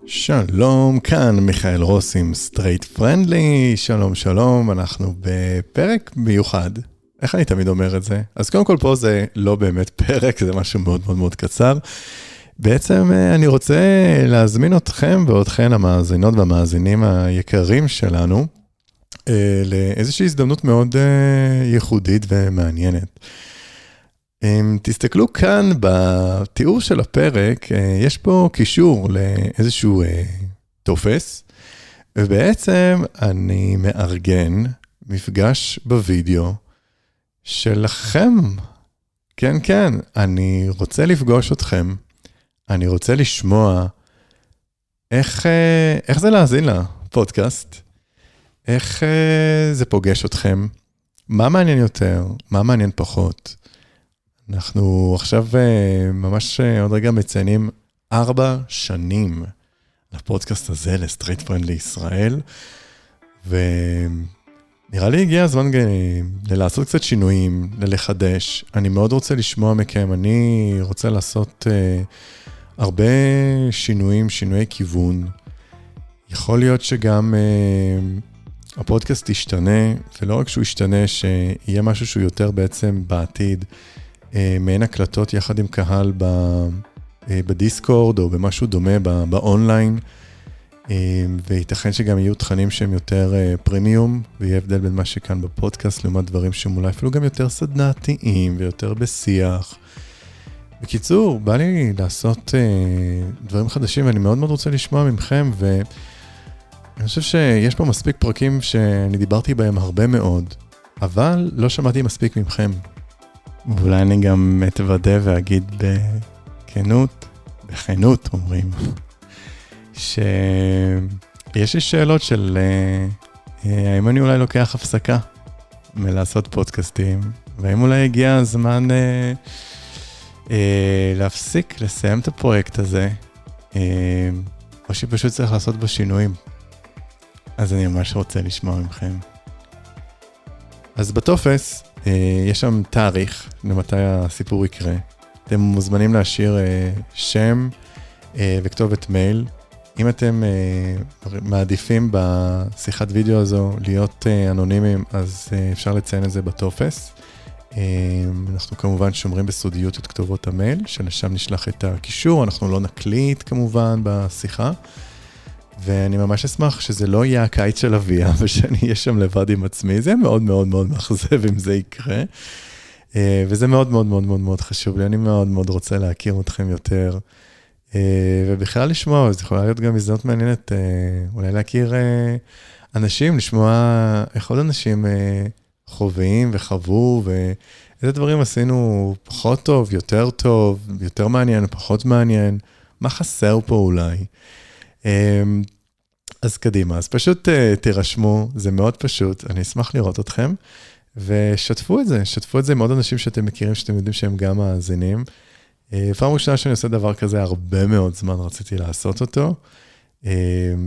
שלום, כאן מיכאל רוס עם סטרייט פרנדלי, שלום שלום, אנחנו בפרק מיוחד. איך אני תמיד אומר את זה? אז קודם כל פה זה לא באמת פרק, זה משהו מאוד מאוד מאוד קצר. בעצם אני רוצה להזמין אתכם ואתכן המאזינות והמאזינים היקרים שלנו, לאיזושהי הזדמנות מאוד ייחודית ומעניינת. תסתכלו כאן בתיאור של הפרק, יש פה קישור לאיזשהו טופס, ובעצם אני מארגן מפגש בווידאו שלכם. כן, כן, אני רוצה לפגוש אתכם, אני רוצה לשמוע איך זה להאזין לפודקאסט, איך זה פוגש אתכם, מה מעניין יותר, מה מעניין פחות. אנחנו עכשיו ממש עוד רגע מציינים 4 שנים לפודקאסט הזה, לסטרייט פרנדלי ישראל, ונראה לי הגיע הזמן לעשות קצת שינויים, לחדש. אני מאוד רוצה לשמוע מכם, אני רוצה לעשות הרבה שינויים, שינויי כיוון. יכול להיות שגם הפודקאסט ישתנה, ולא רק שהוא ישתנה, שיהיה משהו שהוא יותר בעצם בעתיד, מעין הקלטות יחד עם קהל בדיסקורד או במשהו דומה באונליין, וייתכן שגם יהיו תכנים שהם יותר פרימיום, ויהיה הבדל בין מה שכאן בפודקאסט לעומת דברים שהם אולי אפילו גם יותר סדנתיים ויותר בשיח. בקיצור, בא לי לעשות דברים חדשים, ואני מאוד מאוד רוצה לשמוע ממכם, ואני חושב שיש פה מספיק פרקים שאני דיברתי בהם הרבה מאוד, אבל לא שמעתי מספיק ממכם. ואולי אני גם אתוודא ואגיד בכנות אומרים, שיש לי שאלות של האם אני אולי לוקח הפסקה מלעשות פודקאסטים, והאם אולי הגיע הזמן להפסיק, לסיים את הפרויקט הזה, או שפשוט צריך לעשות בו שינויים. אז אני ממש רוצה לשמוע ממכם. אז בטופס, יש שם תאריך למתי הסיפור יקרה. אתם מוזמנים להשאיר שם וכתובת מייל. אם אתם מעדיפים בשיחת וידאו הזו להיות אנונימיים, אז אפשר לציין את זה בטופס. אנחנו כמובן שומרים בסודיות את כתובות המייל, שלשם נשלח את הקישור. אנחנו לא נקליט כמובן בשיחה. ואני ממש אשמח שזה לא יהיה הקיץ של אביה, ושאני אהיה שם לבד עם עצמי. זה מאוד מאוד מאוד מאכזב אם זה יקרה. וזה מאוד מאוד מאוד מאוד מאוד חשוב לי. אני מאוד מאוד רוצה להכיר אתכם יותר. ובכלל לשמוע, אז יכולה להיות גם הזדמנות מעניינת, אולי להכיר אנשים, לשמוע איך עוד אנשים חווים וחוו, ואיזה דברים עשינו פחות טוב, יותר מעניין, פחות מעניין. מה חסר פה אולי? אז קדימה, אז פשוט תירשמו, זה מאוד פשוט, אני אשמח לראות אתכם, ושתפו את זה עם עוד אנשים שאתם מכירים, שאתם יודעים שהם גם מאזינים. פעם ראשונה שאני עושה דבר כזה, הרבה מאוד זמן רציתי לעשות אותו,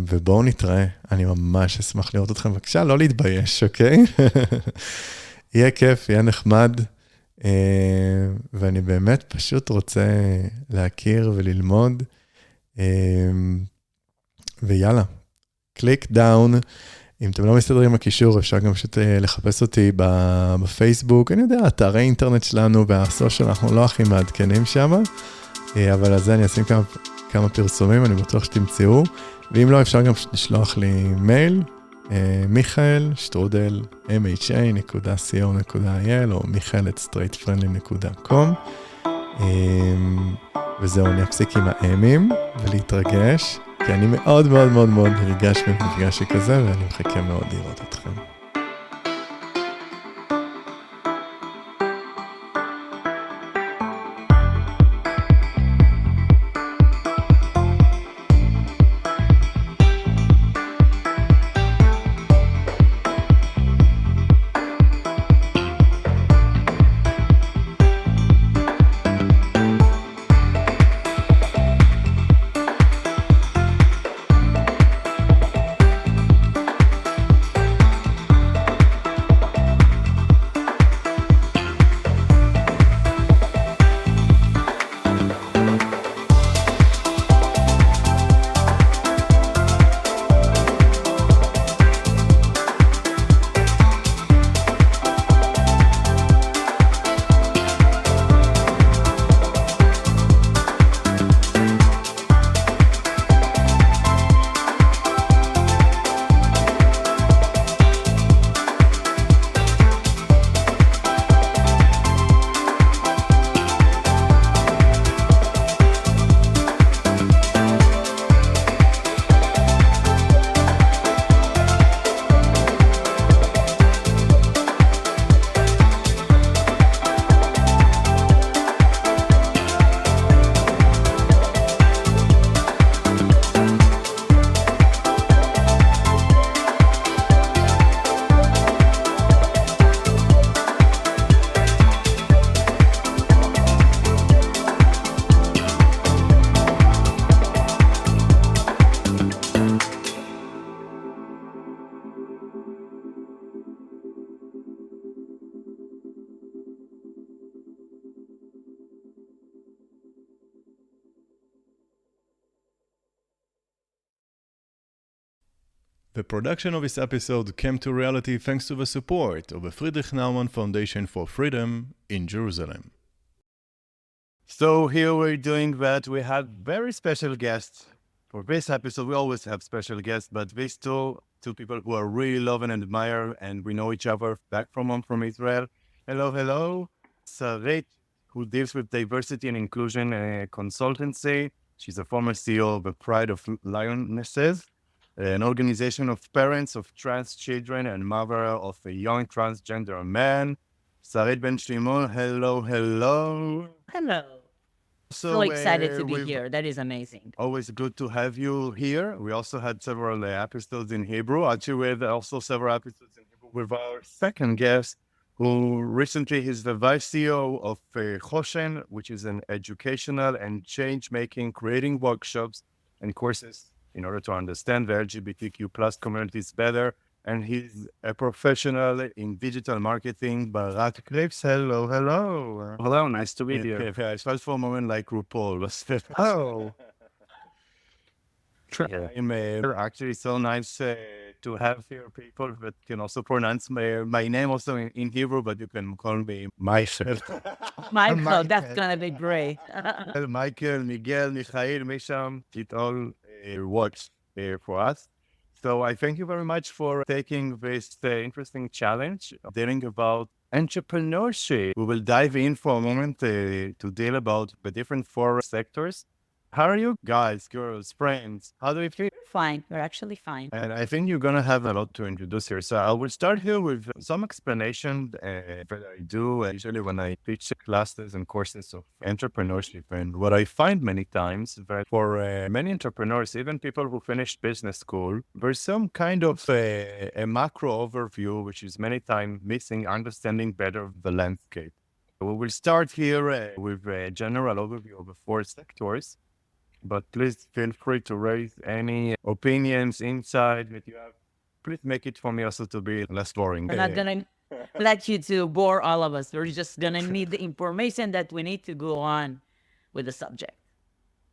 ובואו נתראה, אני ממש אשמח לראות אתכם, בבקשה, לא להתבייש, אוקיי? יהיה כיף, יהיה נחמד, ואני באמת פשוט רוצה להכיר וללמוד, ויאללה, קליק דאון, אם אתם לא מסתדרים עם הקישור, אפשר גם פשוט לחפש אותי בפייסבוק, אני יודע, אתרי אינטרנט שלנו והסושיאל, אנחנו לא הכי מעדכנים שם, אבל על זה אני אשים כמה פרסומים, אני בטוח שתמצאו, ואם לא, אפשר גם לשלוח לי מייל, michael.mha.co.il או michael@straightfriendly.com, וזהו, אני אפסיק עם האמים ולהתרגש, כי אני מאוד מאוד מאוד מאוד נרגש במפגש כזה, ואני מחכה מאוד לראות אתכם. The production of this episode came to reality thanks to the support of the Friedrich Naumann Foundation for Freedom in Jerusalem. So here we're doing that. We had very special guests. For this episode, we always have special guests, but these two people who are really love and admire, and we know each other back from Israel. Hello. Sarit, who deals with diversity and inclusion consultancy. She's a former CEO of the Pride of Lionesses, an organization of parents of trans children and mother of a young transgender man. Sarit Ben Shimol, hello. Hello. So excited to be here. That is amazing. Always good to have you here. We also had several episodes in Hebrew. Actually, we had also several episodes in Hebrew with our second guest, who recently is the vice CEO of Choshen, which is an educational and change-making, creating workshops and courses in order to understand the LGBTQ plus communities better. And he's a professional in digital marketing. Barak Krips, hello. Hello, nice to meet you. Yeah, it felt for a moment like RuPaul. Oh. Yeah. I'm actually so nice to have here people that can also pronounce my name also in Hebrew, but you can call me Michael. Michael, that's going to be great. Michael, Miguel, Michael, Misham, it all works for us. So I thank you very much for taking this interesting challenge, dealing about entrepreneurship. We will dive in for a moment to deal about the different four sectors. How are you guys, girls, friends? How do you feel? Fine. We're actually fine. And I think you're going to have a lot to introduce here. So I will start here with some explanation that I do usually when I teach classes and courses of entrepreneurship. And what I find many times that for many entrepreneurs, even people who finished business school, there's some kind of a macro overview, which is many times missing understanding better the landscape. We will start here with a general overview of the four sectors. But please feel free to raise any opinions, insight that you have. Please make it for me also to be less boring. We're not going to let you to bore all of us. We're just going to need the information that we need to go on with the subject.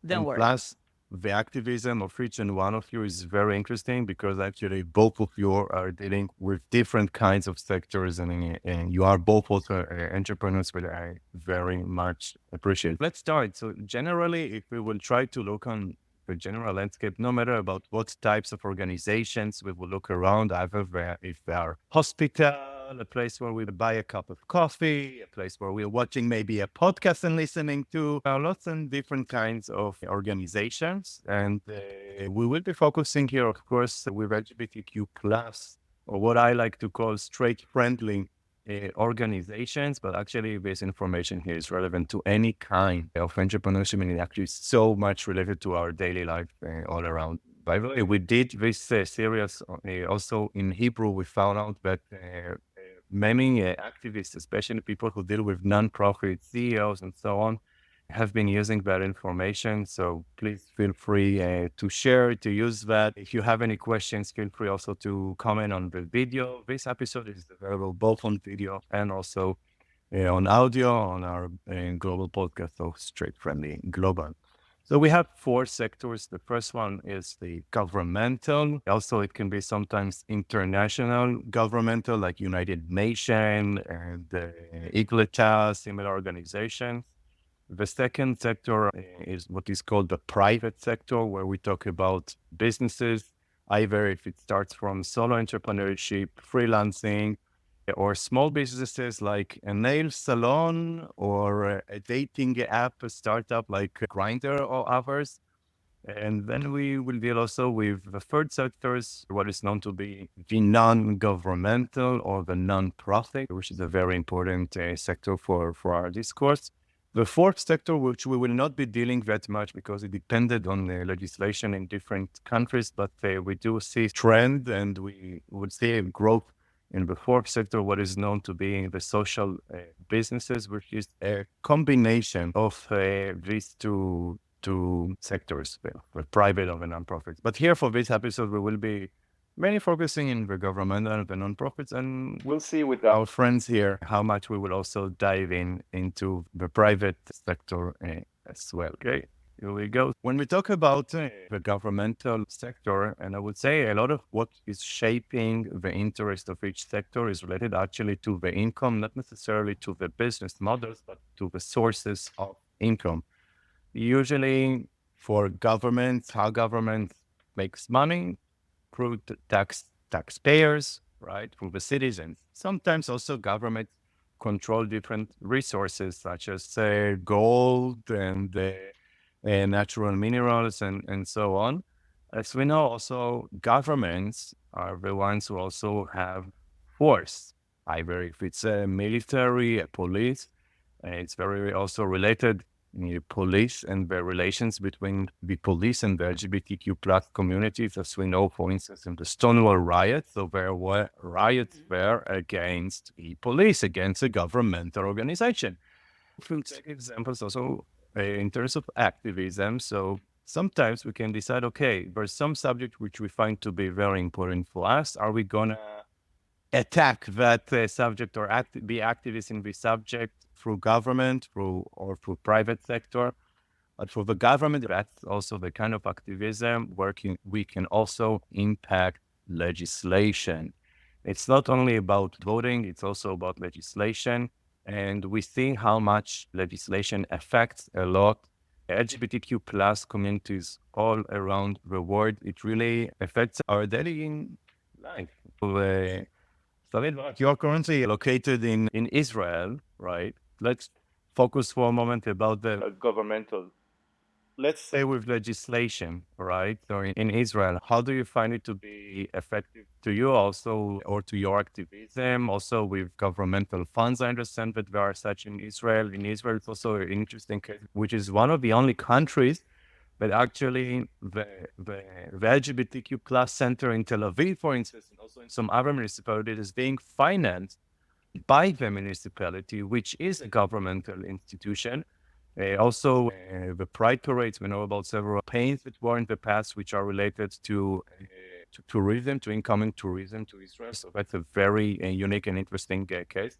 Don't worry. Plus, the activism of each and one of you is very interesting because actually both of you are dealing with different kinds of sectors and you are both also entrepreneurs, which I very much appreciate. Let's start. So generally, if we will try to look on the general landscape, no matter about what types of organizations we will look around, either if they are hospital, a place where we buy a cup of coffee, a place where we're watching maybe a podcast and listening to lots and different kinds of organizations. And we will be focusing here, of course, with LGBTQ plus, or what I like to call straight friendly organizations. But actually, this information here is relevant to any kind of entrepreneurship, and it actually is so much related to our daily life all around. By the way, we did this series also in Hebrew. We found out that many activists, especially people who deal with nonprofit CEOs and so on, have been using that information. So please feel free to share, to use that. If you have any questions, feel free also to comment on the video. This episode is available both on video and also on audio on our global podcast, so Straight Friendly Global. So we have four sectors. The first one is the governmental. Also, it can be sometimes international governmental, like United Nations and IGLETA, similar organizations. The second sector is what is called the private sector, where we talk about businesses, either if it starts from solo entrepreneurship, freelancing, or small businesses like a nail salon or a dating app, a startup like Grindr or others. And then we will deal also with the third sectors, what is known to be the non-governmental or the non-profit, which is a very important sector for our discourse. The fourth sector, which we will not be dealing that much because it depended on the legislation in different countries, but we do see trend and we would see a growth in the fourth sector, what is known to be the social businesses, which is a combination of these two sectors, the private and the nonprofits. But here for this episode, we will be mainly focusing in the government and the nonprofits, and we'll see with our friends here how much we will also dive into the private sector as well. Okay. Here we go. When we talk about the governmental sector, and I would say a lot of what is shaping the interest of each sector is related actually to the income, not necessarily to the business models, but to the sources of income. Usually for governments, how government makes money through taxpayers, right, through the citizens. Sometimes also governments control different resources such as gold and natural minerals and so on. As we know, also governments are the ones who also have force, either if it's a military, a police. It's very also related police and the relations between the police and the LGBTQ plus communities, as we know, for instance, in the Stonewall riots. So there were riots there against the police, against a governmental organization. We'll take examples also in terms of activism. So sometimes we can decide, okay, there's some subject which we find to be very important for us. Are we gonna attack that subject or be activists in the subject through government, or through private sector? But for the government, that's also the kind of activism we can also impact legislation. It's not only about voting, it's also about legislation. And we see how much legislation affects a lot LGBTQ plus communities all around the world. It really affects our daily life. Sarit, you're currently located in Israel, right? Let's focus for a moment about the governmental. Let's say with legislation, right? So in Israel, how do you find it to be effective to you also, or to your activism? Also with governmental funds, I understand that there are such in Israel. In Israel, it's also an interesting case, which is one of the only countries but actually the LGBTQ plus center in Tel Aviv, for instance, and also in some other municipalities, is being financed by the municipality, which is a governmental institution. The Pride parades, we know about several campaigns that were in the past, which are related to tourism, to incoming tourism to Israel. So that's a very unique and interesting case.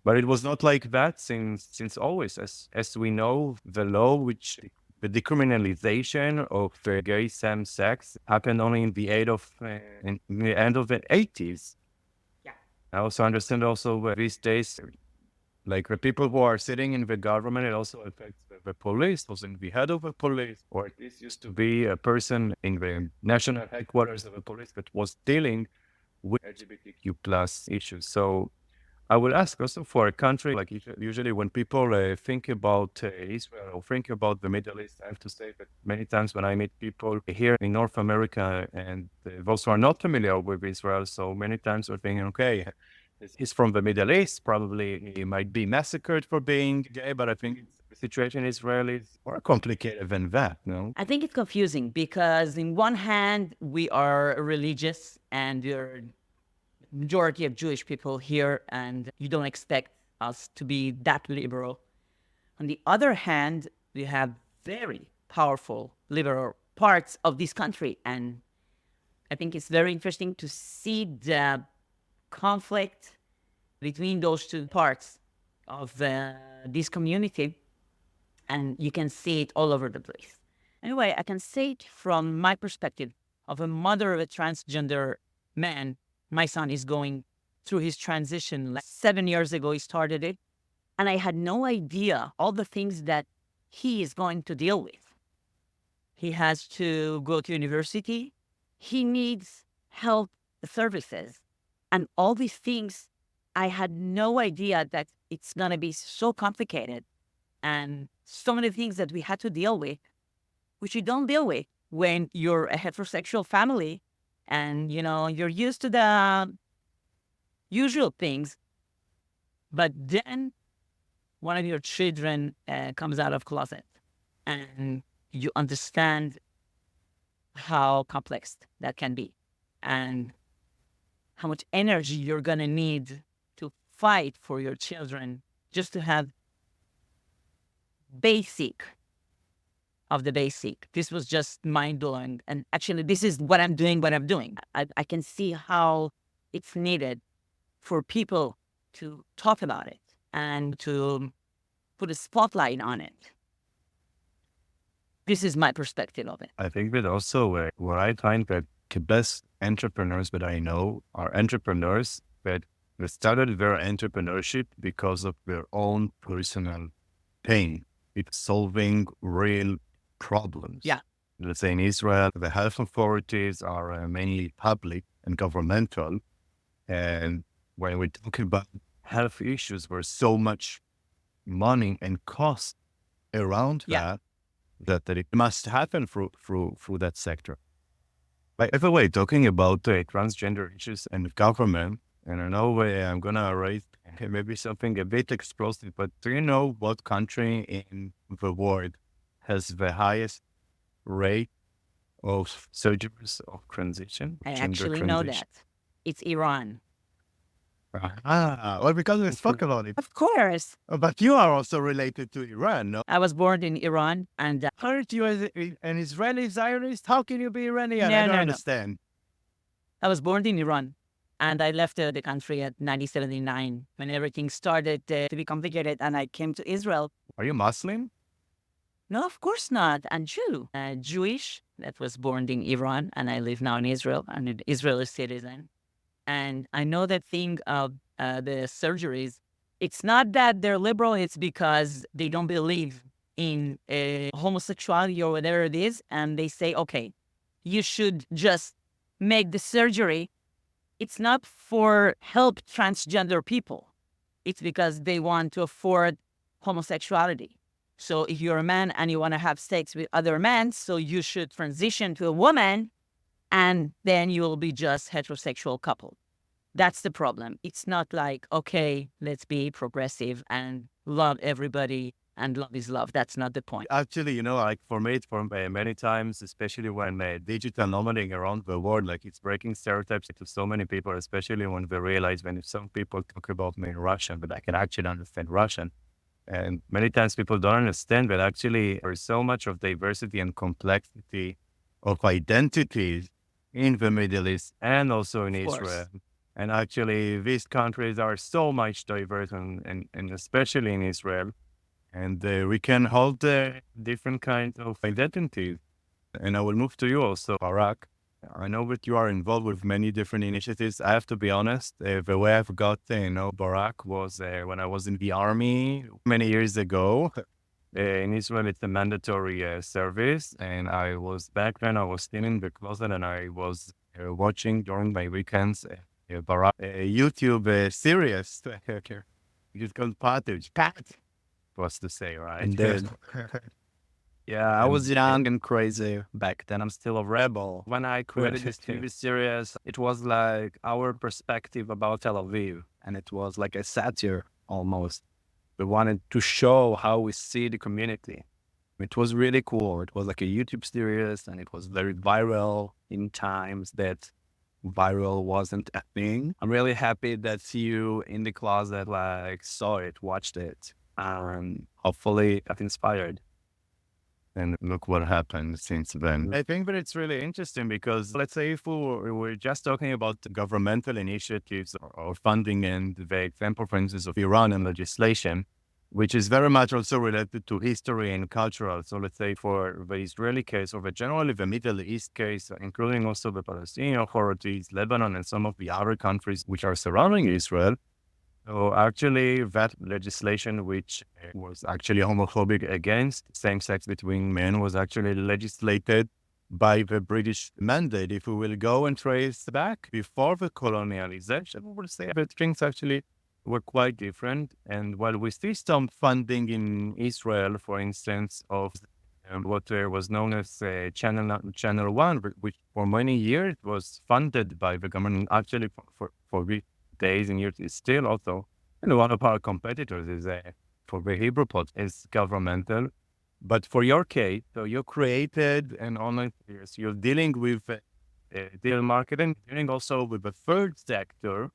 But it was not like that since always. As we know, the law which the decriminalization of gay same-sex happened only in the end of the 80s. Yeah. I also understand these days, like the people who are sitting in the government, it also affects the police, also in the head of the police, or at least used to be a person in the national headquarters of the police that was dealing with LGBTQ plus issues. So I will ask also for a country, like usually when people think about Israel or think about the Middle East, I have to say that many times when I meet people here in North America and those who are not familiar with Israel, so many times we're thinking, okay, he's from the Middle East, probably he might be massacred for being gay, but I think the situation in Israel is more complicated than that, no? I think it's confusing because in one hand, we are religious and you're majority of Jewish people here, and you don't expect us to be that liberal. On the other hand, we have very powerful liberal parts of this country, and I think it's very interesting to see the conflict between those two parts of this community, and you can see it all over the place. Anyway, I can say it from my perspective of a mother of a transgender man. My son is going through his transition. 7 years ago, he started it. And I had no idea all the things that he is going to deal with. He has to go to university. He needs health services. And all these things, I had no idea that it's going to be so complicated. And so many things that we had to deal with, which you don't deal with when you're a heterosexual family and, you're used to the usual things. But then one of your children comes out of closet and you understand how complex that can be and how much energy you're going to need to fight for your children just to have basic of the basic. This was just mind-blowing. And actually, this is what I'm doing. I can see how it's needed for people to talk about it and to put a spotlight on it. This is my perspective of it. I think that also what I find that the best entrepreneurs that I know are entrepreneurs that they started their entrepreneurship because of their own personal pain. It's solving real problems. Yeah. Let's say in Israel, the health authorities are mainly public and governmental. And when we talk about health issues, there's so much money and cost around Yeah. that it must happen through that sector. By the way, talking about transgender issues and government, and I know I'm going to raise maybe something a bit explosive, but do you know what country in the world has the highest rate of surgeries of transition? I gender actually know transition? that. It's Iran. Well, because we spoke about it. Of course. But you are also related to Iran, no? I was born in Iran, and Aren't you an Israeli Zionist? How can you be Iranian? I don't No. understand. I was born in Iran. And I left the country at 1979 when everything started to be complicated, and I came to Israel. Are you Muslim? No, of course not. I'm Jewish, that was born in Iran, and I live now in Israel. I'm an Israeli citizen. And I know that thing of the surgeries, it's not that they're liberal, it's because they don't believe in homosexuality or whatever it is. And they say, okay, you should just make the surgery. It's not for help transgender people. It's because they want to afford homosexuality. So if you're a man and you want to have sex with other men, so you should transition to a woman, and then you will be just heterosexual couple. That's the problem. It's not like, okay, let's be progressive and love everybody and love is love. That's not the point. Actually, like for me, many times, especially when digital nomading around the world, like it's breaking stereotypes to so many people, especially when they realize when some people talk about me in Russian, but I can actually understand Russian. And many times people don't understand that actually there's so much of diversity and complexity of identities in the Middle East and also in Israel. And actually, these countries are so much diverse, and especially in Israel. And we can hold different kinds of identities. And I will move to you also, Barak. I know that you are involved with many different initiatives. I have to be honest, the way I've got to know Barak was when I was in the army many years ago. In Israel, it's a mandatory service. And back then, I was still in the closet and I was watching during my weekends Barak YouTube series. It's called Pat. Was to say, right? Indeed. Yeah, I was young and crazy back then. I'm still a rebel. When I created this TV series, it was like our perspective about Tel Aviv. And it was like a satire almost. We wanted to show how we see the community. It was really cool. It was like a YouTube series and it was very viral in times that viral wasn't a thing. I'm really happy that you in the closet saw it, watched it. Hopefully that inspired. And look what happened since then. I think that it's really interesting because let's say if we're just talking about governmental initiatives or funding and the example, for instance, of Iran and legislation, which is very much also related to history and cultural. So let's say for the Israeli case or generally the Middle East case, including also the Palestinian authorities, Lebanon, and some of the other countries which are surrounding Israel. So actually that legislation, which was actually homophobic against same-sex between men, was actually legislated by the British mandate. If we will go and trace back before the colonialization, we will say that things actually were quite different. And while we see some funding in Israel, for instance, of what was known as Channel 1, which for many years was funded by the government, actually for days and years is still also, one of our competitors is for the Hebrew pod is governmental. But for your case, so you created an online series, you're dealing with digital marketing, dealing also with the third sector,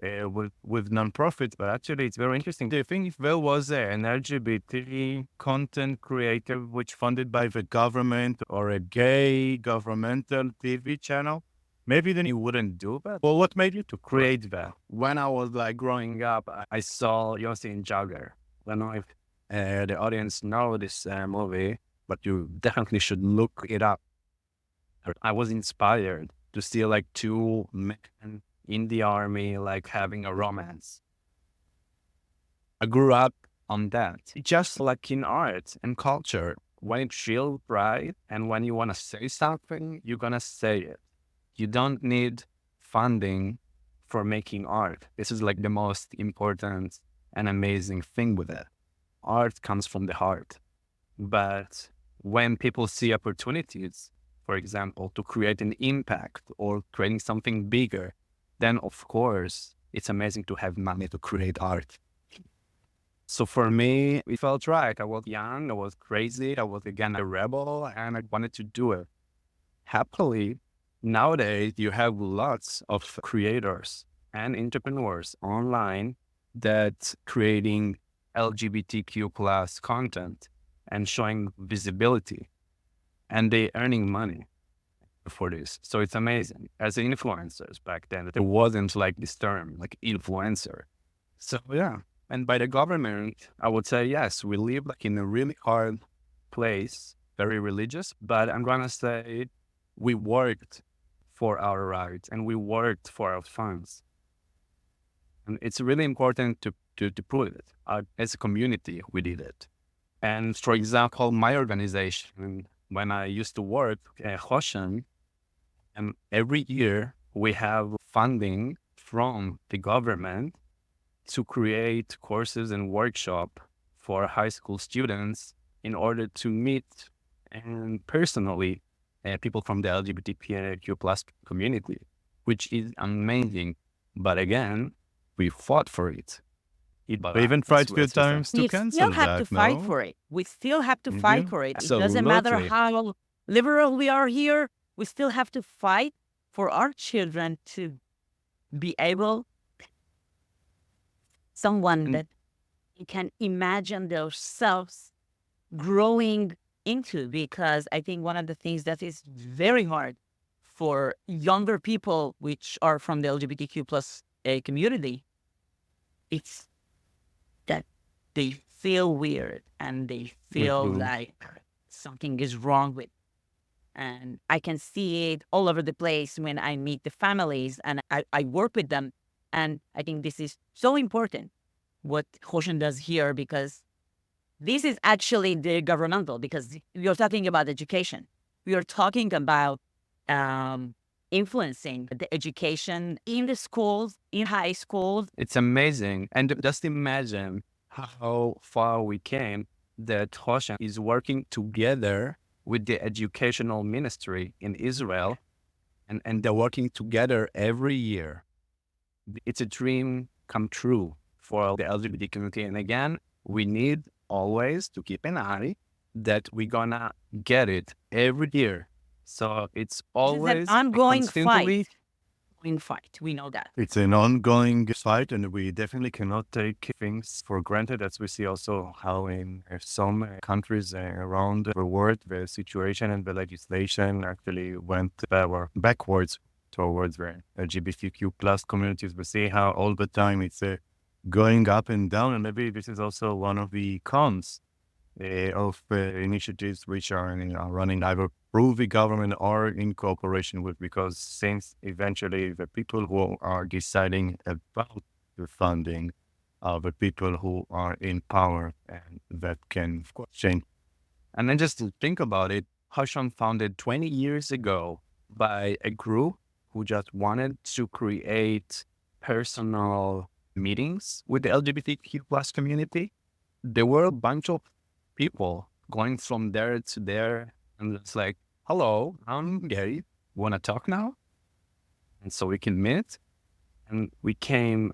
with nonprofits, but actually it's very interesting. Do you think if there was an LGBT content creator which funded by the government or a gay governmental TV channel, maybe then you wouldn't do that? Well, what made you to create that? When I was growing up, I saw Yossi and Jagger. I don't know if the audience know this movie. but you definitely should look it up. I was inspired to see like two men in the army, like having a romance. I grew up on that. Just like in art and culture, when it feels right and when you want to say something, you're going to say it. You don't need funding for making art. This is like the most important and amazing thing with it. Art comes from the heart. But when people see opportunities, for example, to create an impact or creating something bigger, then of course, it's amazing to have money to create art. So for me, it felt right. I was young, I was crazy, I was again a rebel, and I wanted to do it. Happily, nowadays you have lots of creators and entrepreneurs online that creating LGBTQ plus content and showing visibility, and they earning money for this. So it's amazing. As influencers back then, there wasn't like this term like influencer. So yeah. And by the government, I would say, yes, we live like in a really hard place, very religious, but I'm going to say we worked for our rights and we worked for our funds. And it's really important to prove it. As a community, we did it. And for example, my organization, when I used to work at Hoshen, and every year we have funding from the government to create courses and workshop for high school students in order to meet and personally people from the LGBTQ plus community, which is amazing. But again, we fought for it. We even tried a few times to We cancel still have to that, fight no? for it. We still have to fight for it. It doesn't Absolutely. matter how liberal we are here. We still have to fight for our children to be able, someone that can imagine themselves growing into, because I think one of the things that is very hard for younger people, which are from the LGBTQ plus community, it's that they feel weird and they feel like something is wrong with. And I can see it all over the place when I meet the families and I work with them. And I think this is so important, what Hoshen does here, because this is actually the governmental, because you're talking about education. We are talking about influencing the education in the schools, in high schools. It's amazing. And just imagine how far we came that Hoshen is working together with the educational ministry in Israel, and they're working together every year. It's a dream come true for the LGBT community. And again, we need always to keep an eye that we're gonna get it every year. So it's always This is an ongoing constantly fight. We know that. It's an ongoing fight, and we definitely cannot take things for granted, as we see also how in some countries around the world, the situation and the legislation actually went backwards towards the LGBTQ plus communities. We see how all the time it's going up and down, and maybe this is also one of the cons of initiatives which are running either through the government or in cooperation with, because since eventually the people who are deciding about the funding are the people who are in power, and that can of course change. And then just to think about it, Hoshen founded 20 years ago by a group who just wanted to create personal meetings with the LGBTQ plus community. There were a bunch of people going from there to there, and it's like, hello, I'm gay, want to talk now? And so we can meet, and we came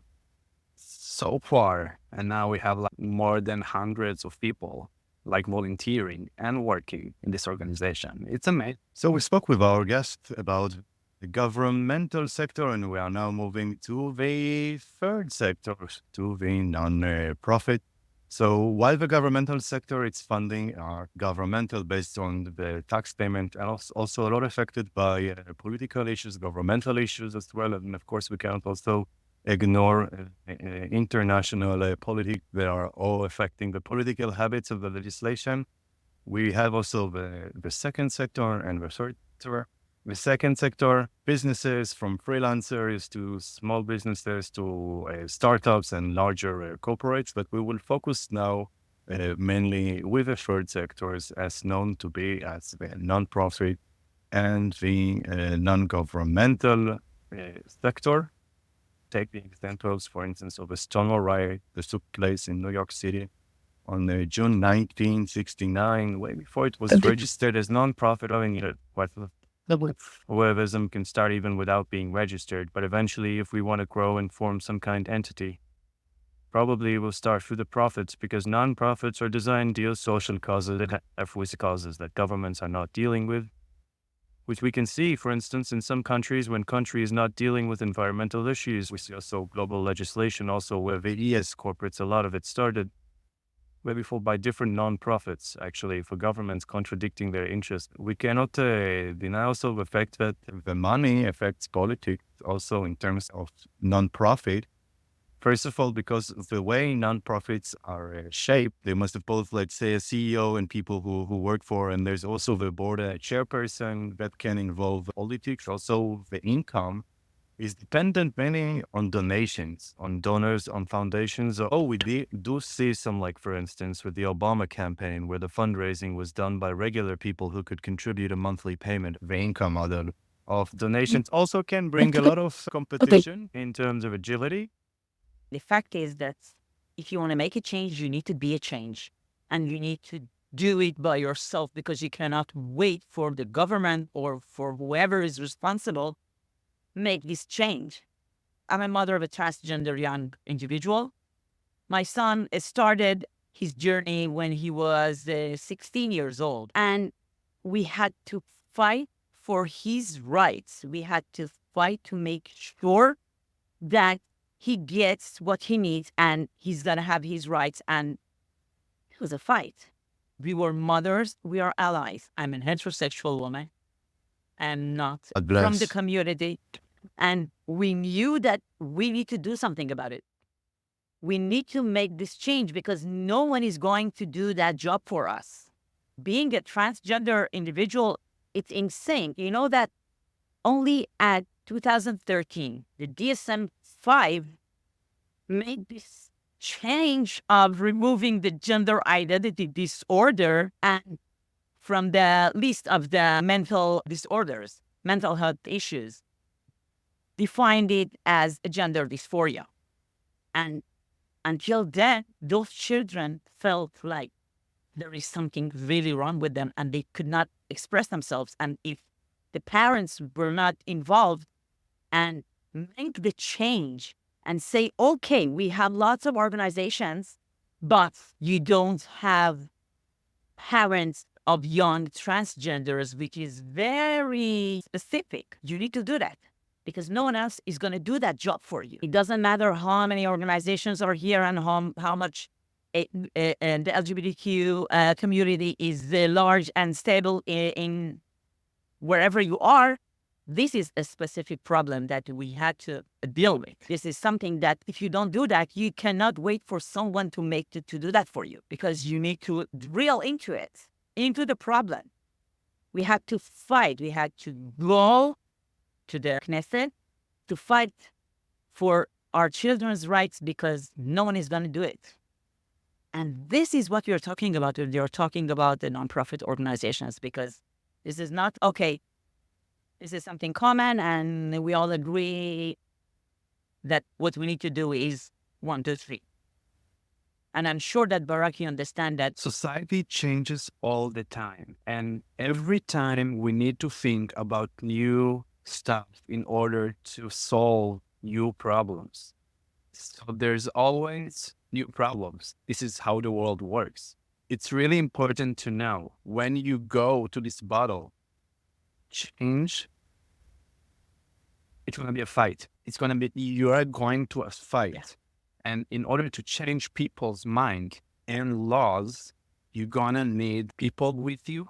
so far, and now we have like more than hundreds of people like volunteering and working in this organization. It's amazing. So we spoke with our guest about the governmental sector, and we are now moving to the third sector, to the non-profit. So while the governmental sector, its funding are governmental based on the tax payment, and also a lot affected by political issues, governmental issues as well. And of course, we cannot also ignore international politics. They are all affecting the political habits of the legislation. We have also the second sector and the third sector. The second sector, businesses from freelancers to small businesses to startups and larger corporates, but we will focus now mainly with the third sectors as known to be as the non-profit and the non-governmental sector. Take the examples, for instance, of a Stonewall riot that took place in New York City on June 1969, way before it was registered as non-profit. I mean, Webism can start even without being registered, but eventually, if we want to grow and form some kind of entity, probably we'll start through the profits, because non-profits are designed to deal social causes that have with causes that governments are not dealing with, which we can see, for instance, in some countries when country is not dealing with environmental issues. We see also global legislation, also where the ES corporates, a lot of it started way before by different non-profits, actually, for governments contradicting their interests. We cannot deny also the fact that the money affects politics also in terms of non-profit. First of all, because of the way non-profits are shaped, they must have both, let's say, a CEO and people who work for, and there's also the board chairperson that can involve politics. Also, the income is dependent mainly on donations, on donors, on foundations. We do see some, like, for instance, with the Obama campaign, where the fundraising was done by regular people who could contribute a monthly payment. The income of donations also can bring a lot of competition in terms of agility. The fact is that if you want to make a change, you need to be a change. And you need to do it by yourself, because you cannot wait for the government or for whoever is responsible make this change. I'm a mother of a transgender young individual. My son started his journey when he was 16 years old, and we had to fight for his rights. We had to fight to make sure that he gets what he needs and he's going to have his rights. And it was a fight. We were mothers. We are allies. I'm a heterosexual woman and not from the community. And we knew that we need to do something about it. We need to make this change, because no one is going to do that job for us. Being a transgender individual, it's insane. You know that only at 2013, the DSM-5 made this change of removing the gender identity disorder and from the list of the mental disorders, mental health issues, defined it as a gender dysphoria. And until then, those children felt like there is something really wrong with them and they could not express themselves. And if the parents were not involved and make the change and say, okay, we have lots of organizations, but you don't have parents of young transgenders, which is very specific. You need to do that, because no one else is going to do that job for you. It doesn't matter how many organizations are here and how much the LGBTQ community is large and stable in wherever you are. This is a specific problem that we had to deal with. This is something that if you don't do that, you cannot wait for someone to do that for you, because you need to drill into it, into the problem. We had to fight. We had to go to the Knesset to fight for our children's rights, because no one is going to do it. And this is what you're talking about when you're talking about the nonprofit organizations, because this is not, okay, this is something common and we all agree that what we need to do is 1, 2, 3. And I'm sure that, Barak, you understand that society changes all the time. And every time we need to think about new stuff in order to solve new problems. So there's always new problems. This is how the world works. It's really important to know when you go to this battle, change, it's going to be a fight. You are going to a fight. Yeah. And in order to change people's mind and laws, you're going to need people with you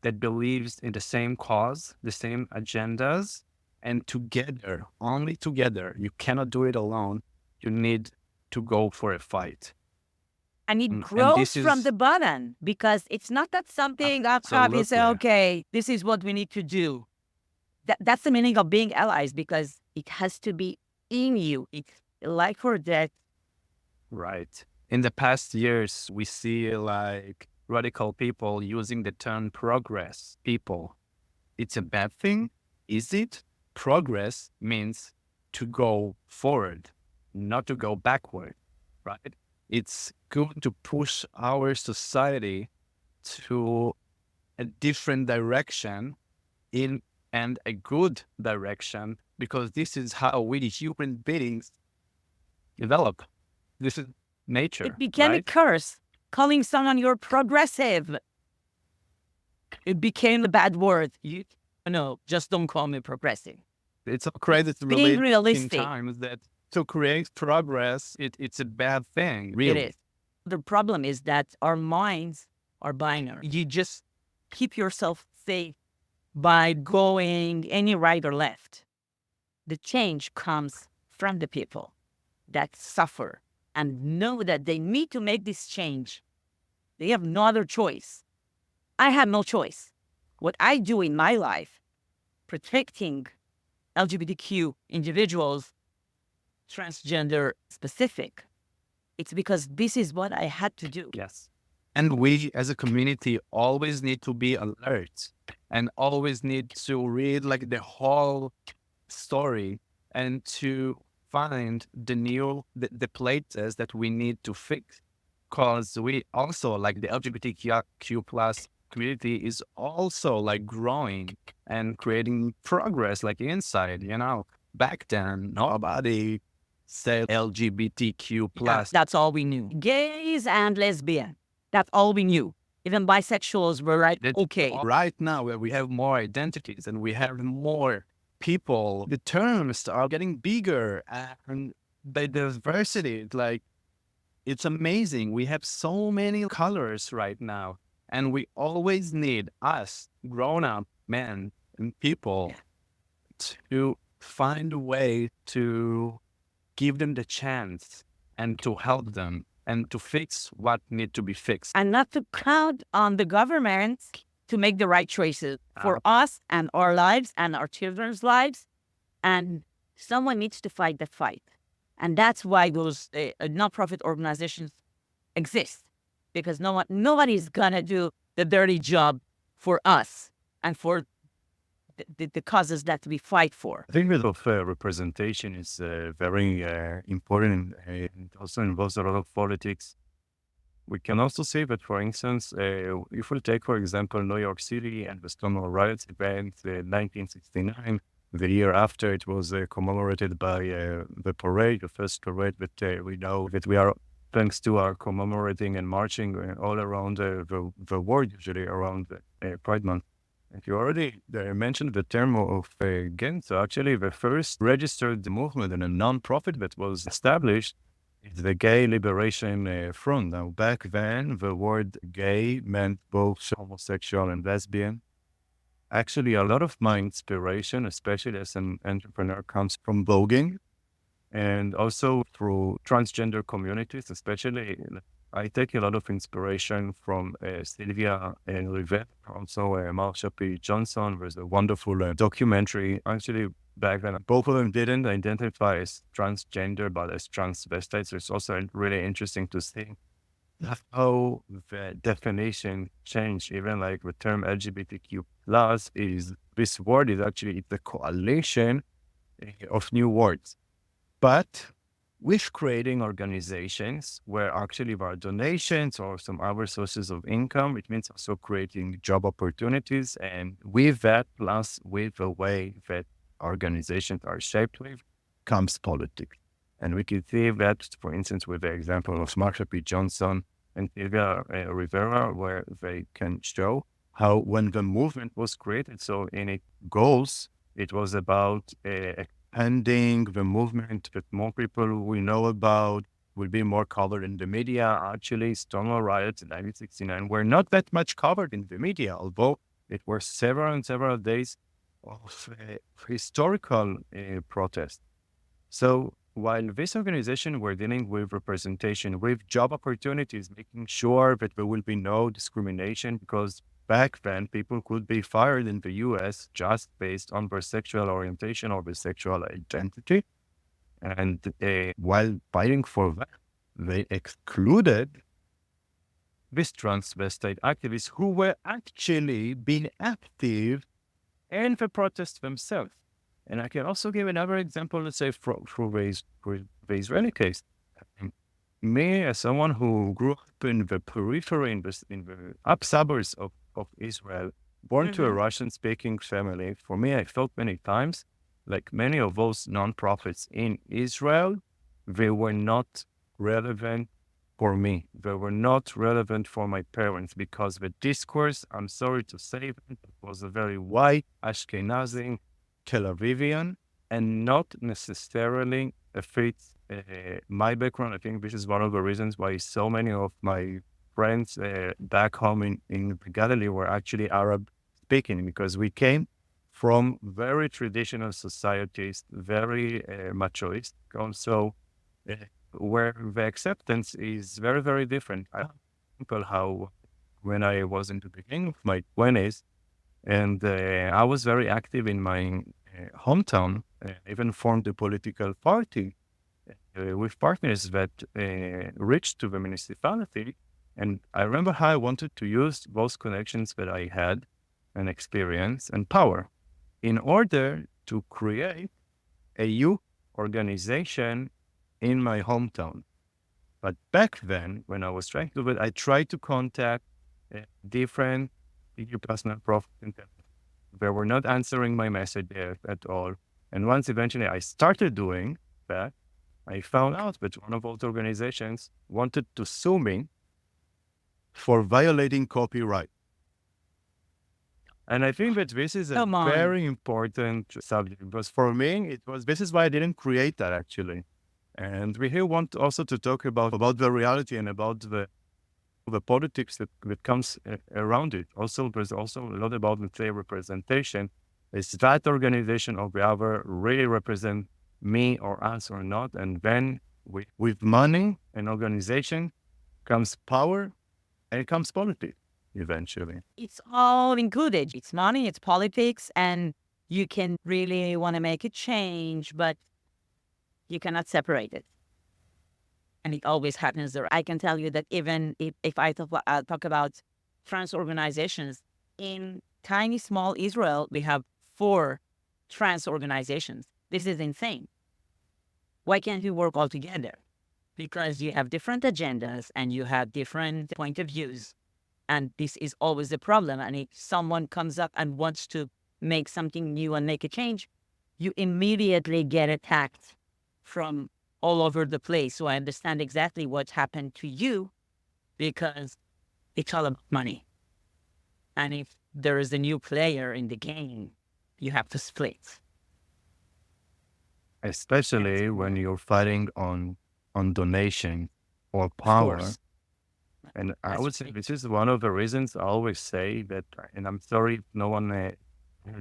that believes in the same cause, the same agendas, and together, only together, you cannot do it alone. You need to go for a fight. And it And grows this from is the bottom, because it's not that something up top you say, absolutely. okay, this is what we need to do. That's the meaning of being allies, because it has to be in you. It's life or death. Right. In the past years, we see like radical people using the term progress people. It's a bad thing? Is it? Progress means to go forward, not to go backward, right? It's good to push our society to a different direction in and a good direction, because this is how we human beings develop. This is nature, It became a right? curse. Calling someone you're progressive, it became a bad word. No, just don't call me progressive. It's so crazy to Being believe in realistic, times that to create progress, it's a bad thing, it really. is. The problem is that our minds are binary. You just keep yourself safe by going any right or left. The change comes from the people that suffer and know that they need to make this change. They have no other choice. I have no choice. What I do in my life, protecting LGBTQ individuals, transgender specific, it's because this is what I had to do. Yes. And we as a community always need to be alert and always need to read like the whole story and to find the places that we need to fix. Because we also like the LGBTQ plus community is also like growing and creating progress like inside, back then nobody said LGBTQ plus. That's all we knew. Gays and lesbian. That's all we knew. Even bisexuals were right. Okay. Right now, where we have more identities and we have more people, the terms are getting bigger and the diversity, like, it's amazing. We have so many colors right now, and we always need us, grown-up men and people, to find a way to give them the chance and to help them and to fix what need to be fixed. And not to count on the government to make the right choices for us and our lives and our children's lives. And someone needs to fight that fight. And that's why those nonprofit organizations exist, because nobody's gonna do the dirty job for us and for the causes that we fight for. I think that of representation is very important and it also involves a lot of politics. We can also say that, for instance, if we take, for example, New York City and the Stonewall Riots event, 1969, the year after it was commemorated by the parade, the first parade that we know that we are, thanks to our commemorating and marching all around the world, usually around Pride Month. And you already mentioned the term of GAN. So actually, the first registered movement and a non-profit that was established is the Gay Liberation Front. Now, back then, the word gay meant both homosexual and lesbian. Actually, a lot of my inspiration, especially as an entrepreneur, comes from blogging and also through transgender communities, especially. I take a lot of inspiration from Sylvia and Rivette, also Marsha P. Johnson. There's a wonderful documentary. Actually, back then, both of them didn't identify as transgender, but as transvestites. So it's also really interesting to see how the definition changed. Even like the term LGBTQ plus this word is actually it's a coalition of new words. But with creating organizations where actually there are donations or some other sources of income, it means also creating job opportunities. And with that, plus with the way that organizations are shaped with, comes politics. And we can see that, for instance, with the example of Marsha P. Johnson and Sylvia Rivera, where they can show how when the movement was created, so in its goals, it was about ending the movement that more people we know about will be more covered in the media. Actually, Stonewall riots in 1969 were not that much covered in the media, although it were several days of historical protest. So while this organization were dealing with representation, with job opportunities, making sure that there will be no discrimination, because back then people could be fired in the US just based on their sexual orientation or their sexual identity. And while fighting for that, they excluded these transvestite activists who were actually being active in the protests themselves. And I can also give another example, let's say, for the Israeli case. Me, as someone who grew up in the periphery, in the up suburbs of Israel, born to a Russian-speaking family, for me, I felt many times, like many of those nonprofits in Israel, they were not relevant for me. They were not relevant for my parents, because the discourse, I'm sorry to say, it was a very white, Ashkenazi, Tel Avivian, and not necessarily fits my background. I think this is one of the reasons why so many of my friends back home in Galilee were actually Arab speaking, because we came from very traditional societies, very machoist, also where the acceptance is very, very different. I remember how when I was in the beginning of my 20s, and I was very active in my hometown, even formed a political party with partners that reached to the municipality. And I remember how I wanted to use those connections that I had and experience and power in order to create a youth organization in my hometown. But back then, when I was trying to do it, I tried to contact different personal profits. They were not answering my message at all. And once eventually I started doing that, I found out that one of those organizations wanted to sue me for violating copyright. And I think that this is a very important subject, because for me, this is why I didn't create that actually. And we here want also to talk about the reality and about the politics that comes around it. Also, there's also a lot about, let's say, representation. Is that organization or the other really represent me or us or not? And then with money and organization comes power and it comes politics eventually. It's all included. It's money, it's politics, and you can really want to make a change, but you cannot separate it. And it always happens there. I can tell you that even if I talk about trans organizations, in tiny, small Israel, we have 4 trans organizations. This is insane. Why can't we work all together? Because you have different agendas and you have different point of views. And this is always the problem. And if someone comes up and wants to make something new and make a change, you immediately get attacked from all over the place. So I understand exactly what's happened to you, because it's all about money. And if there is a new player in the game, you have to split. Especially when you're fighting on donation or power. And I would say this is one of the reasons I always say that, and I'm sorry if no one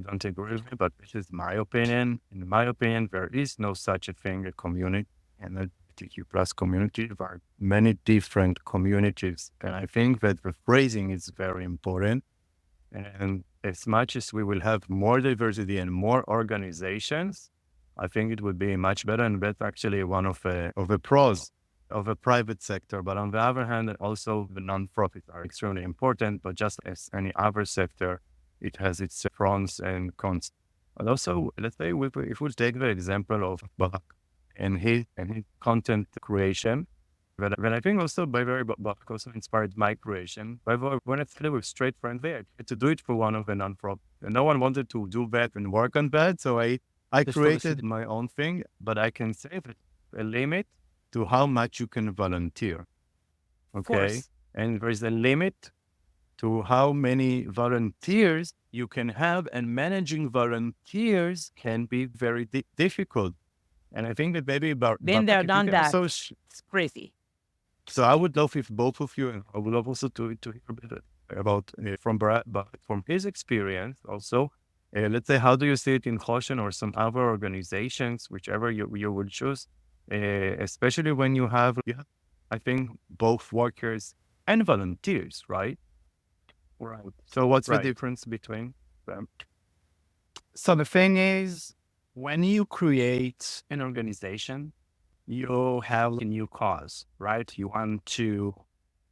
don't agree with me, but this is my opinion. In my opinion, there is no such a thing, a community, and a LGBTQ plus community. There are many different communities. And I think that the phrasing is very important. And as much as we will have more diversity and more organizations, I think it would be much better. And that's actually one of the pros of a private sector. But on the other hand, also the nonprofits are extremely important, but just as any other sector, it has its pros and cons. But also, let's say if we take the example of Barak and his content creation, but I think also Barak also inspired my creation. But when I started with Straight Friendly, I tried to do it for one of the nonprofits. And no one wanted to do that and work on that, so I created my own thing. But I can say that a limit to how much you can volunteer. Okay. And there's a limit to how many volunteers you can have, and managing volunteers can be very difficult. And I think that maybe been there, done that. It's crazy. So I would love if both of you, and I would love also to hear a bit about from Barak, from his experience also. Let's say, how do you see it in Choshen or some other organizations, whichever you would choose? especially when you have, I think, both workers and volunteers, right? Right. So what's the Right. difference between them? So the thing is, when you create an organization, you have a new cause, right? You want to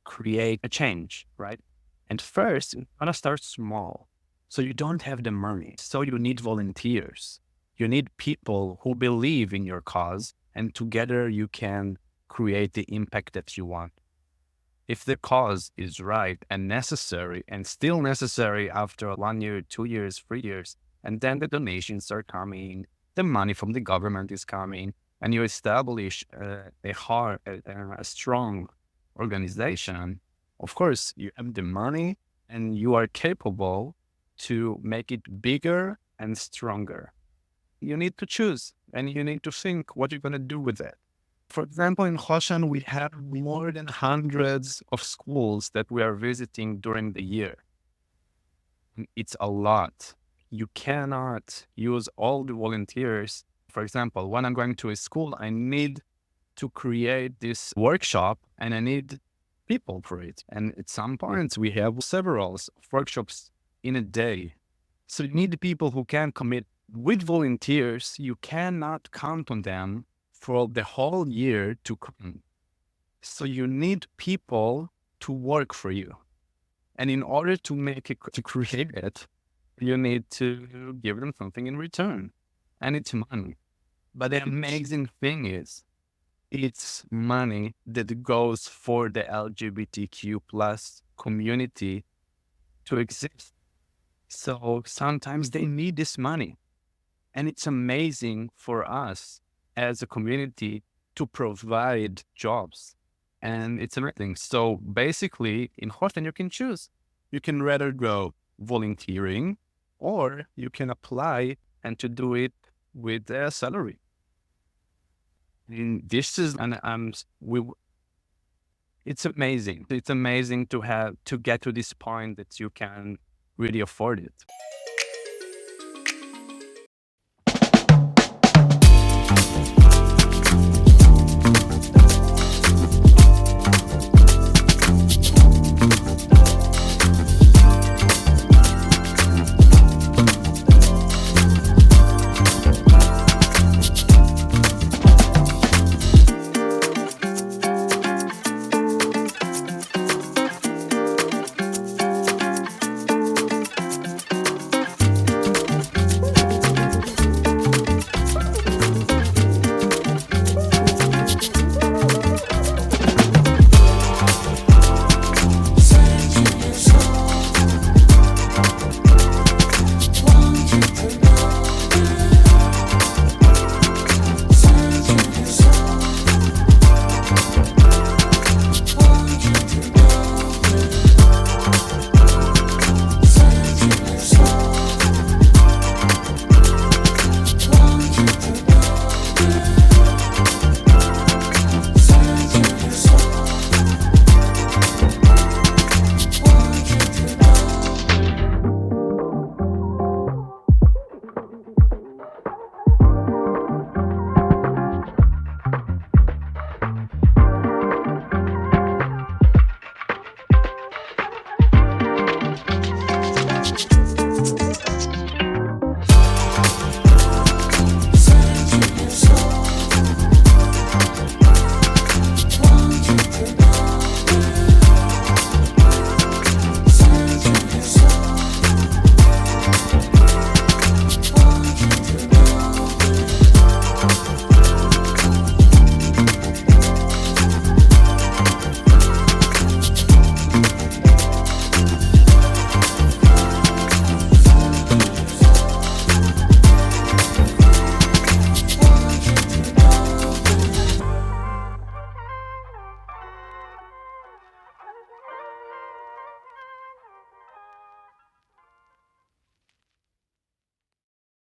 create a change, right? And first, you want to start small. So you don't have the money. So you need volunteers. You need people who believe in your cause, and together you can create the impact that you want. If the cause is right and necessary, and still necessary after 1 year, 2 years, 3 years, and then the donations are coming, the money from the government is coming, and you establish a strong organization, of course, you have the money and you are capable to make it bigger and stronger. You need to choose and you need to think what you're going to do with it. For example, in Hoshan, we have more than hundreds of schools that we are visiting during the year. It's a lot. You cannot use all the volunteers. For example, when I'm going to a school, I need to create this workshop and I need people for it. And at some points, we have several workshops in a day. So you need people who can commit. With volunteers, you cannot count on them for the whole year to come. So you need people to work for you. And in order to make it, to create it, you need to give them something in return. And it's money. But the amazing thing is, it's money that goes for the LGBTQ plus community to exist. So sometimes they need this money. And it's amazing for us as a community to provide jobs. And it's amazing. So basically, in Horton, you can choose. You can rather go volunteering, or you can apply and to do it with a salary. And this is, and it's amazing. It's amazing to get to this point that you can really afford it.